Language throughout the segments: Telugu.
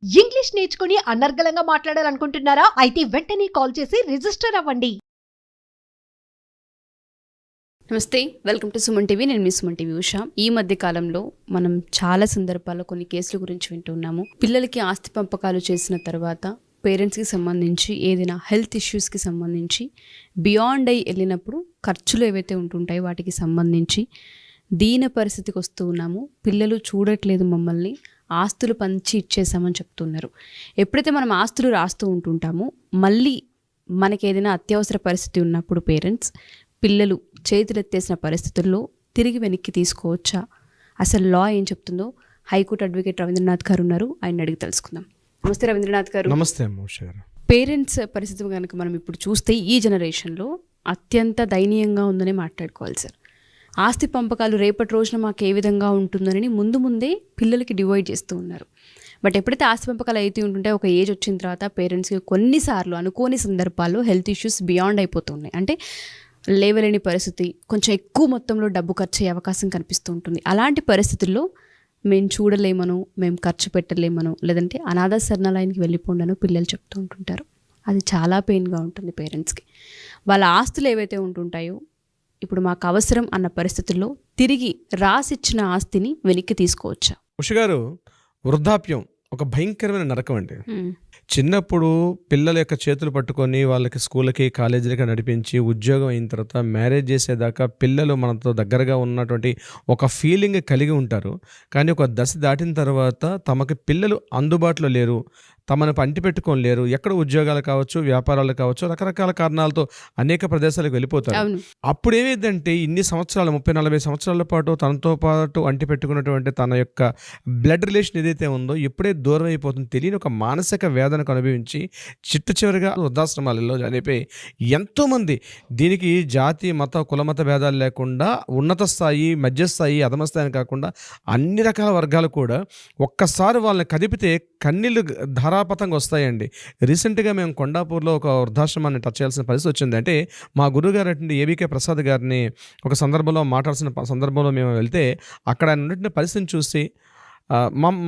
ఇంగ్లీష్ నేర్చుకుని అనర్గళంగా మాట్లాడాలనుకుంటున్నారా? అయితే వెంటనే కాల్ చేసి రిజిస్టర్ అవ్వండి. నమస్తే, వెల్కమ్ టు సుమన్ టీవీ. నేను మీ సుమన్ టీవీ ఉషా. ఈ మధ్య కాలంలో మనం చాలా సందర్భాల్లో కొన్ని కేసుల గురించి వింటున్నాము. పిల్లలకి ఆస్తి పంపకాలు చేసిన తర్వాత పేరెంట్స్కి సంబంధించి ఏదైనా హెల్త్ ఇష్యూస్కి సంబంధించి బియాండ్ అయి వెళ్ళినప్పుడు ఖర్చులు ఏవైతే ఉంటుంటాయో వాటికి సంబంధించి దీన పరిస్థితికి వస్తూ ఉన్నాము. పిల్లలు చూడట్లేదు మమ్మల్ని, ఆస్తులు పంచి ఇచ్చేసామని చెప్తున్నారు. ఎప్పుడైతే మనం ఆస్తులు రాస్తూ ఉంటుంటామో మళ్ళీ మనకి ఏదైనా అత్యవసర పరిస్థితి ఉన్నప్పుడు పేరెంట్స్ పిల్లలు చేతులెత్తేసిన పరిస్థితుల్లో తిరిగి వెనక్కి తీసుకోవచ్చా? అసలు లా ఏం చెప్తుందో హైకోర్టు అడ్వకేట్ రవీంద్రనాథ్ గారు ఉన్నారు, ఆయన అడిగి తెలుసుకుందాం. నమస్తే రవీంద్రనాథ్ గారు. నమస్తే. పేరెంట్స్ పరిస్థితి కనుక మనం ఇప్పుడు చూస్తే ఈ జనరేషన్లో అత్యంత దయనీయంగా ఉందని మాట్లాడుకోవాలి సార్. ఆస్తి పంపకాలు రేపటి రోజున మాకు ఏ విధంగా ఉంటుందని ముందే పిల్లలకి డివైడ్ చేస్తూ ఉన్నారు. బట్ ఎప్పుడైతే ఆస్తి పంపకాలు అయితే ఉంటుంటే ఒక ఏజ్ వచ్చిన తర్వాత పేరెంట్స్కి కొన్నిసార్లు అనుకోని సందర్భాల్లో హెల్త్ ఇష్యూస్ బియాండ్ అయిపోతున్నాయి. అంటే లేవలేని పరిస్థితి, కొంచెం ఎక్కువ మొత్తంలో డబ్బు ఖర్చు అయ్యే అవకాశం కనిపిస్తూ ఉంటుంది. అలాంటి పరిస్థితుల్లో మేము చూడలేమను, మేము ఖర్చు పెట్టలేమను, లేదంటే అనాథ శరణాలయానికి వెళ్ళిపోండను పిల్లలు చెప్తూ ఉంటుంటారు. అది చాలా పెయిన్గా ఉంటుంది పేరెంట్స్కి. వాళ్ళ ఆస్తులు ఏవైతే ఉంటుంటాయో ఇప్పుడు మాకు అవసరం అన్న పరిస్థితుల్లో తిరిగి రాసిచ్చిన ఆస్తిని వెనక్కి తీసుకోవచ్చా? ఉష గారు, వృద్ధాప్యం ఒక భయంకరమైన నరకం అండి. చిన్నప్పుడు పిల్లల యొక్క చేతులు పట్టుకొని వాళ్ళకి స్కూళ్ళకి కాలేజీలకి నడిపించి ఉద్యోగం అయిన తర్వాత మ్యారేజ్ చేసేదాకా పిల్లలు మనతో దగ్గరగా ఉన్నటువంటి ఒక ఫీలింగ్ కలిగి ఉంటారు. కానీ ఒక దశ దాటిన తర్వాత తమకి పిల్లలు అందుబాటులో లేరు, తమను పంటి పెట్టుకొని లేరు, ఎక్కడ ఉద్యోగాలు కావచ్చు, వ్యాపారాలు కావచ్చు, రకరకాల కారణాలతో అనేక ప్రదేశాలకు వెళ్ళిపోతారు. అప్పుడు ఏమైందంటే ఇన్ని సంవత్సరాలు 30-40 సంవత్సరాల పాటు తనతో పాటు అంటి పెట్టుకున్నటువంటి తన యొక్క బ్లడ్ రిలేషన్ ఏదైతే ఉందో ఎప్పుడే దూరం అయిపోతుంది తెలియని ఒక మానసిక వేదనకు అనుభవించి చివరిగా వృద్ధాశ్రమాలలో చనిపోయి ఎంతోమంది, దీనికి జాతి మత కులమత భేదాలు లేకుండా ఉన్నత స్థాయి, మధ్యస్థాయి, అధమ స్థాయి కాకుండా అన్ని రకాల వర్గాలు కూడా ఒక్కసారి వాళ్ళని కదిపితే కన్నీళ్ళు ధారాపతంగా వస్తాయండి. రీసెంట్గా మేము కొండాపూర్లో ఒక వృద్ధాశ్రమాన్ని టచ్ చేయాల్సిన పరిస్థితి వచ్చింది. అంటే మా గురువుగారు అంటే ఏబీకే ప్రసాద్ గారిని ఒక సందర్భంలో మాట్లాడాల్సిన సందర్భంలో మేము వెళ్తే అక్కడ ఆయన ఉన్నటువంటి పరిస్థితిని చూసి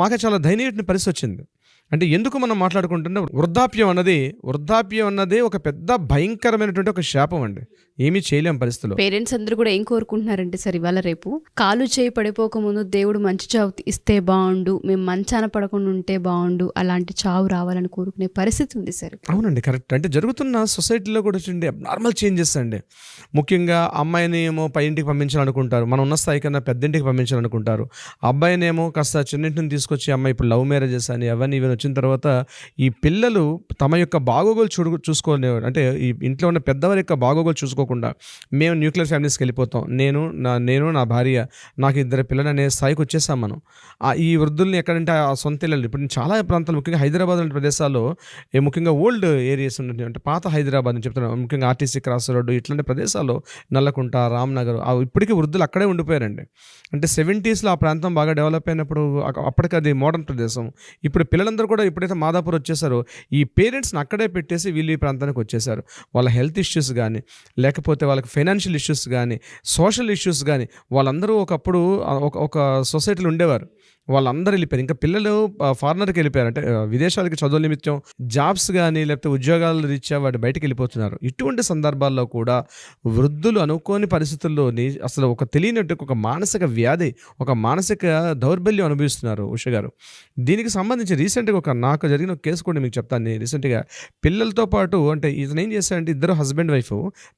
మాకే చాలా దయనీయమైన పరిస్థితి వచ్చింది. అంటే ఎందుకు మనం మాట్లాడుకుంటున్నా, వృద్ధాప్యం అన్నది ఒక పెద్ద భయంకరమైనటువంటి ఒక శాపం అండి. ఏమీ చేయలేం పరిస్థితుల్లో. పేరెంట్స్ అందరూ కూడా ఏం కోరుకుంటున్నారంటే సార్, ఇవాళ రేపు కాలు చేయి పడిపోక ముందు దేవుడు మంచి చావు ఇస్తే బాగుండు, మేము మంచాన పడకుండా ఉంటే బాగుండు, అలాంటి చావు రావాలని కోరుకునే పరిస్థితి ఉంది సార్. అవునండి, కరెక్ట్. అంటే జరుగుతున్న సొసైటీలో కూడా చూడండి అబ్నార్మల్ చేంజెస్ అండి. ముఖ్యంగా అమ్మాయిని ఏమో పై ఇంటికి పంపించాలనుకుంటారు, మన ఉన్న స్థాయి కన్నా పెద్దింటికి పంపించాలనుకుంటారు. అబ్బాయినేమో కాస్త చిన్నింటిని తీసుకొచ్చి అమ్మాయి ఇప్పుడు లవ్ మ్యారేజెస్ అని అవన్నీ ఇవన్నీ వచ్చిన తర్వాత ఈ పిల్లలు తమ యొక్క బాగోగులు చూసుకోలేరు. అంటే ఈ ఇంట్లో ఉన్న పెద్దవారి యొక్క బాగోగులు చూసుకోకుండా మేము న్యూక్లియర్ ఫ్యామిలీస్కి వెళ్ళిపోతాం, నేను నా భార్య, నాకు 2 పిల్లలు అనే స్థాయికి వచ్చేసాం మనం. ఈ వృద్ధుల్ని ఎక్కడంటే ఆ సొంత ఇళ్ళు, ఇప్పుడు చాలా ప్రాంతాలు ముఖ్యంగా హైదరాబాద్ లాంటి ప్రదేశాల్లో, ముఖ్యంగా ఓల్డ్ ఏరియాస్ ఉంటుంది, అంటే పాత హైదరాబాద్ అని చెప్తున్నాను, ముఖ్యంగా ఆర్టీసీ క్రాస్ రోడ్డు ఇట్లాంటి ప్రదేశాల్లో, నల్లకుంట, రామ్నగర్, ఇప్పటికీ వృద్ధులు అక్కడే ఉండిపోయారండి. అంటే 70s ఆ ప్రాంతం బాగా డెవలప్ అయినప్పుడు అప్పటికి అది మోడర్న్ ప్రదేశం. ఇప్పుడు పిల్లలందరూ కూడా ఎప్పుడైతే మాదాపూర్ వచ్చేసారో ఈ పేరెంట్స్ని అక్కడే పెట్టేసి వీళ్ళు ఈ ప్రాంతానికి వచ్చేసారు. వాళ్ళ హెల్త్ ఇష్యూస్ కానీ, లేకపోతే వాళ్ళకి ఫైనాన్షియల్ ఇష్యూస్ కానీ, సోషల్ ఇష్యూస్ కానీ, వాళ్ళందరూ ఒకప్పుడు ఒక సొసైటీలో ఉండేవారు, వాళ్ళందరూ వెళ్ళిపోయారు. ఇంకా పిల్లలు ఫారినర్కి వెళ్ళిపోయారు, అంటే విదేశాలకి చదువు నిమిత్తం జాబ్స్ కానీ లేకపోతే ఉద్యోగాల రీత్యా వాడు బయటకు వెళ్ళిపోతున్నారు. ఇటువంటి సందర్భాల్లో కూడా వృద్ధులు అనుకోని పరిస్థితుల్లోని అసలు ఒక తెలియనట్టు ఒక మానసిక వ్యాధి, ఒక మానసిక దౌర్బల్యం అనుభవిస్తున్నారు. ఉష గారు, దీనికి సంబంధించి రీసెంట్గా నాకు జరిగిన కేసు కూడా మీకు చెప్తాను. రీసెంట్గా పిల్లలతో పాటు, అంటే ఇతను ఏం చేశాడంటే ఇద్దరు హస్బెండ్ వైఫ్,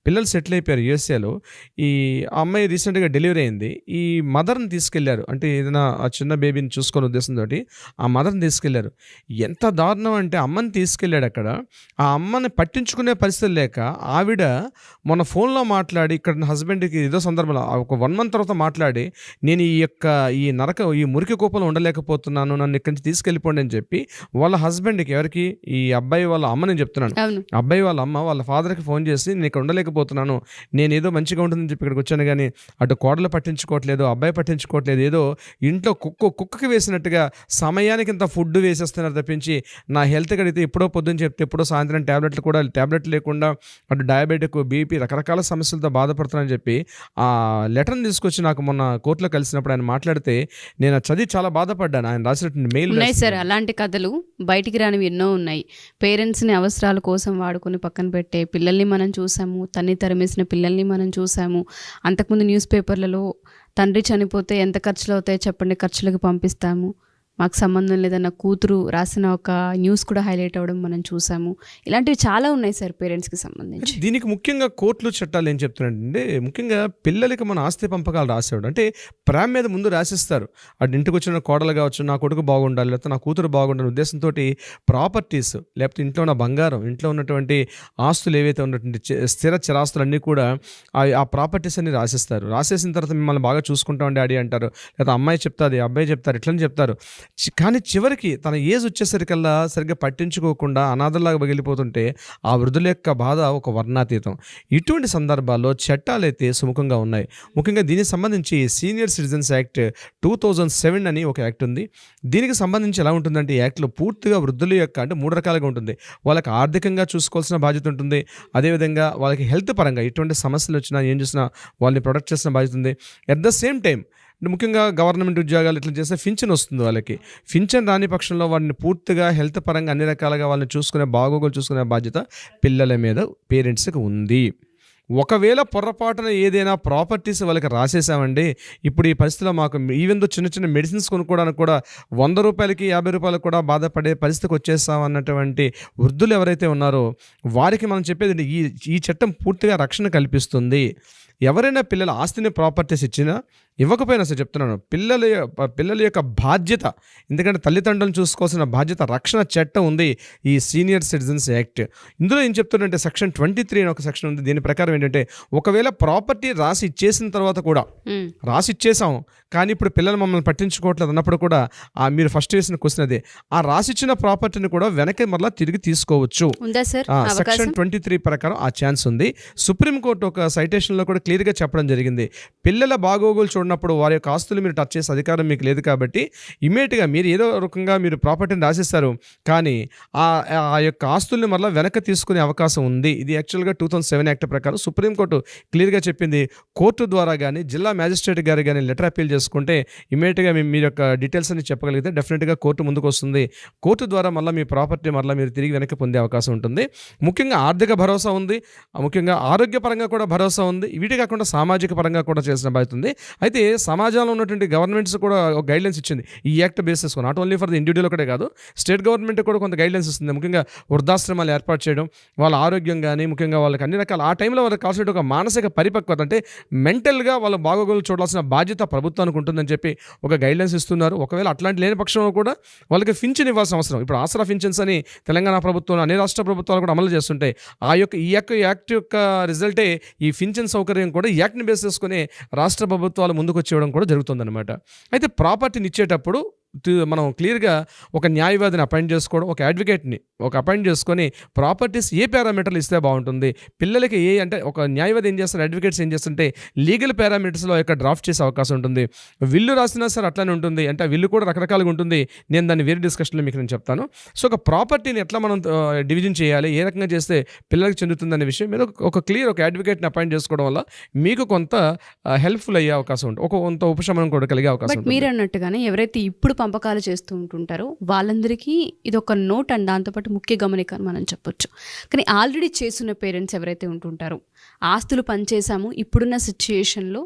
పిల్లలు సెటిల్ అయిపోయారు యూఎస్ఏలో. ఈ అమ్మాయి రీసెంట్గా డెలివరీ అయింది. ఈ మదర్ని తీసుకెళ్లారు, అంటే ఏదైనా చిన్న బేబీని చూసుకునే ఉద్దేశంతో ఆ మదర్ని తీసుకెళ్లారు. ఎంత దారుణం అంటే అమ్మని తీసుకెళ్ళాడు, అక్కడ ఆ అమ్మని పట్టించుకునే పరిస్థితి లేక ఆవిడ మన ఫోన్లో మాట్లాడి, ఇక్కడ హస్బెండ్కి ఏదో సందర్భంలో ఒక 1 month తర్వాత మాట్లాడి, నేను ఈ మురికి కూపంలో ఉండలేకపోతున్నాను, నన్ను ఇక్కడి నుంచి తీసుకెళ్ళిపోండి అని చెప్పి వాళ్ళ హస్బెండ్కి, ఎవరికి, ఈ అబ్బాయి వాళ్ళ అమ్మని చెప్తున్నాను, అబ్బాయి వాళ్ళ అమ్మ వాళ్ళ ఫాదర్కి ఫోన్ చేసి, నేను ఇక్కడ ఉండలేకపోతున్నాను, నేను ఏదో మంచిగా ఉంటుందని చెప్పి ఇక్కడికి వచ్చాను, కానీ అటు కోడలు పట్టించుకోవట్లేదు, అబ్బాయి పట్టించుకోవట్లేదు, ఏదో ఇంట్లో కుక్క కుక్కకి వేసినట్టుగా సమయానికి ఇంత ఫుడ్ వేసేస్తున్నారు తప్పించి నా హెల్త్ కడిగితే ఎప్పుడో పొద్దున్న చెప్తే ఎప్పుడో సాయంత్రం ట్యాబ్లెట్లు లేకుండా అటు డయాబెటిక్, బీపీ రకరకాల సమస్యలతో బాధపడుతున్నానని చెప్పి ఆ లెటర్ని తీసుకొచ్చి నాకు మొన్న కోర్టులో కలిసినప్పుడు ఆయన మాట్లాడితే నేను చదివి చాలా బాధపడ్డాను. ఆయన రాసినటువంటి మెయిల్ ఉన్నాయి సార్, అలాంటి కథలు బయటికి రానివి ఎన్నో ఉన్నాయి. పేరెంట్స్ని అవసరాల కోసం వాడుకొని పక్కన పెట్టే పిల్లల్ని మనం చూసాము, తన్ని తరిమేసిన పిల్లల్ని మనం చూసాము. అంతకుముందు న్యూస్ పేపర్లలో తండ్రి చనిపోతే ఎంత ఖర్చులు అవుతాయో చెప్పండి, ఖర్చులకు పంపిస్తాము, మాకు సంబంధం లేదన్న కూతురు రాసిన ఒక న్యూస్ కూడా హైలైట్ అవ్వడం మనం చూసాము. ఇలాంటివి చాలా ఉన్నాయి సార్ పేరెంట్స్కి సంబంధించి. దీనికి ముఖ్యంగా కోర్టులు చట్టాలు ఏం చెప్తున్నాయంటే ముఖ్యంగా పిల్లలకి మన ఆస్తి పంపకాలు రాసేవాడు అంటే ప్రేమ మీద ముందు రాసిస్తారు. అటు ఇంటికి వచ్చిన కోడలు కావచ్చు, నా కొడుకు బాగుండాలి లేకపోతే నా కూతురు బాగుండాలి ఉద్దేశంతో ప్రాపర్టీస్ లేకపోతే ఇంట్లో ఉన్న బంగారం, ఇంట్లో ఉన్నటువంటి ఆస్తులు ఏవైతే ఉన్నటువంటి స్థిర చిరాస్తులు అన్నీ కూడా ఆ ప్రాపర్టీస్ అన్ని రాసిస్తారు. రాసేసిన తర్వాత మిమ్మల్ని బాగా చూసుకుంటాం డాడీ అంటారు, లేదా అమ్మాయి చెప్తాది, అబ్బాయి చెప్తారు, ఇట్లని చెప్తారు. కానీ చివరికి తన ఏజ్ వచ్చేసరికల్లా సరిగ్గా పట్టించుకోకుండా అనాథలాగా పగిలిపోతుంటే ఆ వృద్ధుల యొక్క బాధ ఒక వర్ణాతీతం. ఇటువంటి సందర్భాల్లో చట్టాలు అయితే సుముఖంగా ఉన్నాయి. ముఖ్యంగా దీనికి సంబంధించి సీనియర్ సిటిజన్స్ యాక్ట్ 2007 అని ఒక యాక్ట్ ఉంది. దీనికి సంబంధించి ఎలా ఉంటుందంటే ఈ యాక్ట్లో పూర్తిగా వృద్ధుల యొక్క అంటే 3 రకాలుగా ఉంటుంది. వాళ్ళకి ఆర్థికంగా చూసుకోవాల్సిన బాధ్యత ఉంటుంది, అదేవిధంగా వాళ్ళకి హెల్త్ పరంగా ఎటువంటి సమస్యలు వచ్చినా ఏం చూసినా వాళ్ళని ప్రొటెక్ట్ చేసిన బాధ్యత ఉంది. అట్ ద సేమ్ టైం ముఖ్యంగా గవర్నమెంట్ ఉద్యోగాలు ఇట్లా చేస్తే పింఛన్ వస్తుంది. వాళ్ళకి పింఛన్ రాని పక్షంలో వాడిని పూర్తిగా హెల్త్ పరంగా అన్ని రకాలుగా వాళ్ళని చూసుకునే బాగోగులు చూసుకునే బాధ్యత పిల్లల మీద పేరెంట్స్కి ఉంది. ఒకవేళ పొరపాటున ఏదైనా ప్రాపర్టీస్ వాళ్ళకి రాసేసామండి, ఇప్పుడు ఈ పరిస్థితిలో మాకు ఈవెన్ దో చిన్న చిన్న మెడిసిన్స్ కొనుక్కోవడానికి కూడా 100 రూపాయలకి 50 రూపాయలకు కూడా బాధపడే పరిస్థితికి వచ్చేస్తాం అన్నటువంటి వృద్ధులు ఎవరైతే ఉన్నారో వారికి మనం చెప్పేది ఈ చట్టం పూర్తిగా రక్షణ కల్పిస్తుంది. ఎవరైనా పిల్లల ఆస్తిని ప్రాపర్టీస్ ఇచ్చినా ఇవ్వకపోయినా సరే చెప్తున్నాను, పిల్లల యొక్క బాధ్యత, ఎందుకంటే తల్లిదండ్రులను చూసుకోవాల్సిన బాధ్యత రక్షణ చట్టం ఉంది ఈ సీనియర్ సిటిజన్స్ యాక్ట్. ఇందులో ఏం చెప్తుందంటే సెక్షన్ 23 అని ఒక సెక్షన్ ఉంది. దీని ప్రకారం ఏంటంటే ఒకవేళ ప్రాపర్టీ రాసి ఇచ్చేసిన తర్వాత కూడా రాసి ఇచ్చేసాం కానీ ఇప్పుడు పిల్లలు మమ్మల్ని పట్టించుకోవట్లేదు అన్నప్పుడు కూడా మీరు ఫస్ట్ వేసిన క్వశ్చన్ అదే, ఆ రాసిచ్చిన ప్రాపర్టీని కూడా వెనక్కి మరలా తిరిగి తీసుకోవచ్చు. సెక్షన్ 23 ప్రకారం ఆ ఛాన్స్ ఉంది. సుప్రీంకోర్టు ఒక సైటేషన్లో కూడా క్లియర్గా చెప్పడం జరిగింది, పిల్లల బాగోగులు చూడనప్పుడు వారి యొక్క ఆస్తులు మీరు టచ్ చేసే అధికారం మీకు లేదు కాబట్టి ఇమీడియట్గా మీరు ఏదో రకంగా మీరు ప్రాపర్టీని రాసిస్తారు కానీ ఆ యొక్క ఆస్తుల్ని మరలా వెనక్కి తీసుకునే అవకాశం ఉంది. ఇది యాక్చువల్గా 2007 యాక్ట్ ప్రకారం సుప్రీంకోర్టు క్లియర్గా చెప్పింది. కోర్టు ద్వారా కానీ జిల్లా మ్యాజిస్ట్రేట్ గారు కానీ లెటర్ అపీల్ చేసుకుంటే ఇమీడియట్గా మీరు యొక్క డీటెయిల్స్ అన్ని చెప్పగలిగితే డెఫినెట్గా కోర్టు ముందుకు వస్తుంది. కోర్టు ద్వారా మళ్ళీ మీ ప్రాపర్టీ మళ్ళీ మీరు తిరిగి వెనక్కి పొందే అవకాశం ఉంటుంది. ముఖ్యంగా ఆర్థిక భరోసా ఉంది, ముఖ్యంగా ఆరోగ్యపరంగా కూడా భరోసా ఉంది. వీటి కాకుండా సామాజిక పరంగా కూడా చేసిన బాధ్యత ఉంది. అయితే సమాజంలో ఉన్నటువంటి గవర్నమెంట్స్ కూడా ఒక గైడ్లైన్స్ ఇచ్చింది ఈ act basis, not only for the individual ఒకటే కాదు, స్టేట్ గవర్నమెంట్ కూడా కొంత గైడ్లైన్స్ ఇస్తుంది. ముఖ్యంగా వృద్ధాశ్రమాలు ఏర్పాటు చేయడం, వాళ్ళ ఆరోగ్యం కానీ ముఖ్యంగా వాళ్ళకి అన్ని రకాల ఆ టైంలో వాళ్ళకి కావాల్సిన ఒక మానసిక పరిపక్వత అంటే మెంటల్గా వాళ్ళ బాగోగులు చూడాల్సిన బాధ్యత ప్రభుత్వానికి ఉంటుందని చెప్పి ఒక గైడ్లైన్స్ ఇస్తున్నారు. ఒకవేళ అట్లాంటి లేని పక్షంలో కూడా వాళ్ళకి పింఛన్ ఇవ్వాల్సిన అవసరం, ఇప్పుడు ఆసరా పింఛన్స్ అని తెలంగాణ ప్రభుత్వం అన్ని రాష్ట్ర ప్రభుత్వాలు కూడా అమలు చేస్తుంటాయి. ఈ యాక్ట్ యొక్క రిజల్టే ఈ పింఛన్ సౌకర్యం కూడా ఈ యాక్ట్ని బేస్ చేసుకుని రాష్ట్ర ప్రభుత్వాలు ముందుకు వచ్చేయడం కూడా జరుగుతుందన్నమాట. అయితే ప్రాపర్టీని ఇచ్చేటప్పుడు మనం క్లియర్గా ఒక న్యాయవాదిని అపాయింట్ చేసుకోవడం, ఒక అడ్వకేట్ని అపాయింట్ చేసుకొని ప్రాపర్టీస్ ఏ పారామీటర్లు ఇస్తే బాగుంటుంది, పిల్లలకి అంటే ఒక న్యాయవాది ఏం చేస్తారు, అడ్వకేట్స్ ఏం చేస్తుంటే లీగల్ పారామీటర్స్లో యొక్క డ్రాఫ్ట్ చేసే అవకాశం ఉంటుంది. విల్లు రాసినా సరే అట్లానే ఉంటుంది, అంటే విల్లు కూడా రకరకాలుగా ఉంటుంది. నేను దాన్ని వేరే డిస్కషన్లో మీకు నేను చెప్తాను. సో ఒక ప్రాపర్టీని ఎట్లా మనం డివిజన్ చేయాలి, ఏ రకంగా చేస్తే పిల్లలకి చెందుతుందనే విషయం మీద ఒక క్లియర్ ఒక అడ్వకేట్ని అపాయింట్ చేసుకోవడం వల్ల మీకు కొంత హెల్ప్ఫుల్ అయ్యే అవకాశం ఉంటుంది, కొంత ఉపశమనం కూడా కలిగే అవకాశం ఉంటుంది. మీరు అన్నట్టుగానే ఎవరైతే ఇప్పుడు పంపకాలు చేస్తూ ఉంటుంటారో వాళ్ళందరికీ ఇది ఒక నోట్ అండ్ దాంతోపాటు ముఖ్య గమనిక అని మనం చెప్పొచ్చు. కానీ ఆల్రెడీ చేస్తున్న పేరెంట్స్ ఎవరైతే ఉంటుంటారో ఆస్తులు పనిచేసాము, ఇప్పుడున్న సిచ్యుయేషన్లో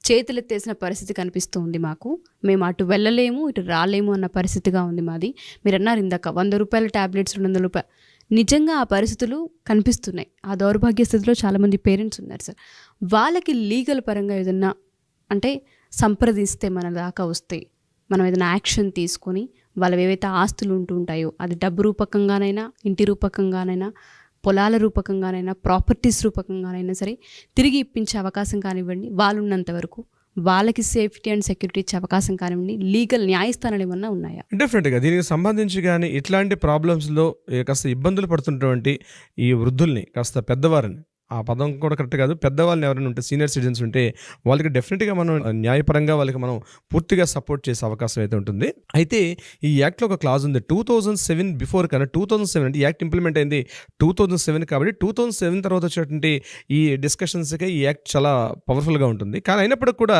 చేతులెత్తేసిన పరిస్థితి కనిపిస్తూ ఉంది మాకు, మేము అటు వెళ్ళలేము ఇటు రాలేము అన్న పరిస్థితిగా ఉంది మాది. మీరు అన్నారు ఇందాక 100 రూపాయల ట్యాబ్లెట్స్ 200 రూపాయలు, నిజంగా ఆ పరిస్థితులు కనిపిస్తున్నాయి. ఆ దౌర్భాగ్య స్థితిలో చాలామంది పేరెంట్స్ ఉన్నారు సార్. వాళ్ళకి లీగల్ పరంగా ఏదన్నా అంటే సంప్రదిస్తే మన దాకా వస్తే మనం ఏదైనా యాక్షన్ తీసుకొని వాళ్ళవి ఏవైతే ఆస్తులు ఉంటుంటాయో అది డబ్బు రూపకంగానైనా ఇంటి రూపకంగానైనా పొలాల రూపకంగానైనా ప్రాపర్టీస్ రూపకంగానైనా సరే తిరిగి ఇప్పించే అవకాశం కానివ్వండి, వాళ్ళు ఉన్నంత వరకు వాళ్ళకి సేఫ్టీ అండ్ సెక్యూరిటీ ఇచ్చే అవకాశం కానివ్వండి, లీగల్ న్యాయస్థానాలు ఏమన్నా ఉన్నాయా? డెఫినెట్గా దీనికి సంబంధించి కానీ ఇట్లాంటి ప్రాబ్లమ్స్లో కాస్త ఇబ్బందులు పడుతున్నటువంటి ఈ వృద్ధుల్ని, కాస్త పెద్దవారిని ఆ పదం కూడా కరెక్ట్ కాదు, పెద్దవాళ్ళని ఎవరైనా ఉంటే, సీనియర్ సిటిజన్స్ ఉంటే వాళ్ళకి డెఫినెట్గా మనం న్యాయపరంగా వాళ్ళకి మనం పూర్తిగా సపోర్ట్ చేసే అవకాశం అయితే ఉంటుంది. అయితే ఈ యాక్ట్లో ఒక క్లాజ్ ఉంది, 2007 బిఫోర్ కన్నా 2007 అంటే యాక్ట్ ఇంప్లిమెంట్ అయింది 2007 కాబట్టి 2007 తర్వాత వచ్చేటువంటి ఈ డిస్కషన్స్కి ఈ యాక్ట్ చాలా పవర్ఫుల్గా ఉంటుంది. కానీ అయినప్పటికీ కూడా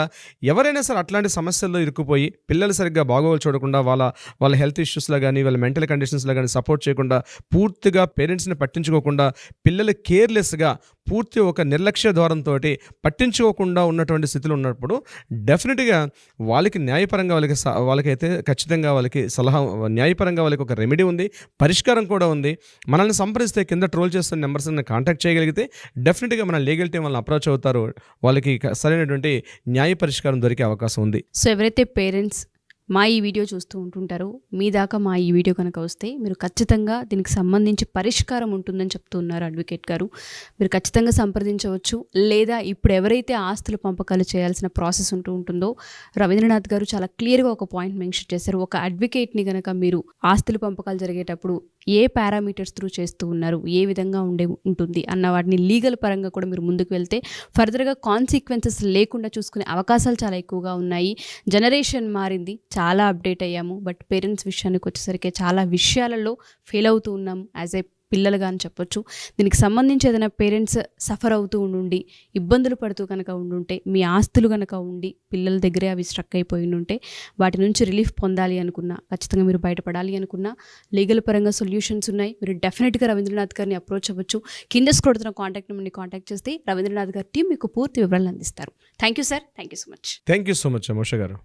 ఎవరైనా సరే అట్లాంటి సమస్యల్లో ఇరుక్కుపోయి పిల్లలు సరిగ్గా బాగోగులు చూడకుండా వాళ్ళ హెల్త్ ఇష్యూస్లో కానీ వాళ్ళ మెంటల్ కండిషన్స్లో కానీ సపోర్ట్ చేయకుండా, పూర్తిగా పేరెంట్స్ని పట్టించుకోకుండా, పిల్లలు కేర్లెస్గా పూర్తి ఒక నిర్లక్ష్య ధోరణితో పట్టించుకోకుండా ఉన్నటువంటి స్థితిలో ఉన్నప్పుడు డెఫినెట్గా వాళ్ళకి న్యాయపరంగా వాళ్ళకైతే ఖచ్చితంగా వాళ్ళకి సలహా, న్యాయపరంగా వాళ్ళకి ఒక రెమెడీ ఉంది, పరిష్కారం కూడా ఉంది. మనల్ని సంప్రదిస్తే కింద ట్రోల్ చేస్తున్న నెంబర్స్ని కాంటాక్ట్ చేయగలిగితే డెఫినెట్గా మన లీగల్ టీం వాళ్ళని అప్రోచ్ అవుతారు, వాళ్ళకి సరైనటువంటి న్యాయ పరిష్కారం దొరికే అవకాశం ఉంది. సో ఎవరైతే పేరెంట్స్ మా ఈ వీడియో చూస్తూ ఉంటుంటారో, మీ దాకా మా ఈ వీడియో కనుక వస్తే మీరు ఖచ్చితంగా దీనికి సంబంధించి పరిష్కారం ఉంటుందని చెప్తున్నారు అడ్వకేట్ గారు. మీరు ఖచ్చితంగా సంప్రదించవచ్చు. లేదా ఇప్పుడు ఎవరైతే ఆస్తుల పంపకాలు చేయాల్సిన ప్రాసెస్ ఉంటుందో, రవీంద్రనాథ్ గారు చాలా క్లియర్గా ఒక పాయింట్ మెన్షన్ చేశారు. ఒక అడ్వకేట్ని కనుక మీరు ఆస్తుల పంపకాలు జరిగేటప్పుడు ఏ పారామీటర్స్ త్రూ చేస్తూ ఉన్నారు, ఏ విధంగా ఉంటుంది అన్న వాటిని లీగల్ పరంగా కూడా మీరు ముందుకు వెళ్తే ఫర్దర్గా కాన్సిక్వెన్సెస్ లేకుండా చూసుకునే అవకాశాలు చాలా ఎక్కువగా ఉన్నాయి. జనరేషన్ మారింది, చాలా అప్డేట్ అయ్యాము. బట్ పేరెంట్స్ విషయానికి వచ్చేసరికి చాలా విషయాలలో ఫెయిల్ అవుతూ ఉన్నాము యాజ్ ఏ పిల్లలుగా అని చెప్పొచ్చు. దీనికి సంబంధించి ఏదైనా పేరెంట్స్ సఫర్ అవుతూ ఉండి ఇబ్బందులు పడుతూ కనుక ఉండుంటే, మీ ఆస్తులు కనుక ఉండి పిల్లల దగ్గరే అవి స్ట్రక్ అయిపోయి ఉంటే, వాటి నుంచి రిలీఫ్ పొందాలి అనుకున్నా, ఖచ్చితంగా మీరు బయటపడాలి అనుకున్నా లీగల్ పరంగా సొల్యూషన్స్ ఉన్నాయి. మీరు డెఫినెట్గా రవీంద్రనాథ్ గారిని అప్రోచ్ అవ్వచ్చు. కింద స్క్రోల్ అవుతున్న కాంటాక్ట్ నెంబర్ని కాంటాక్ట్ చేస్తే రవీంద్రనాథ్ గారి టీం మీకు పూర్తి వివరాలు అందిస్తారు. Thank you sir, thank you so much. Thank you so much మోష గారు.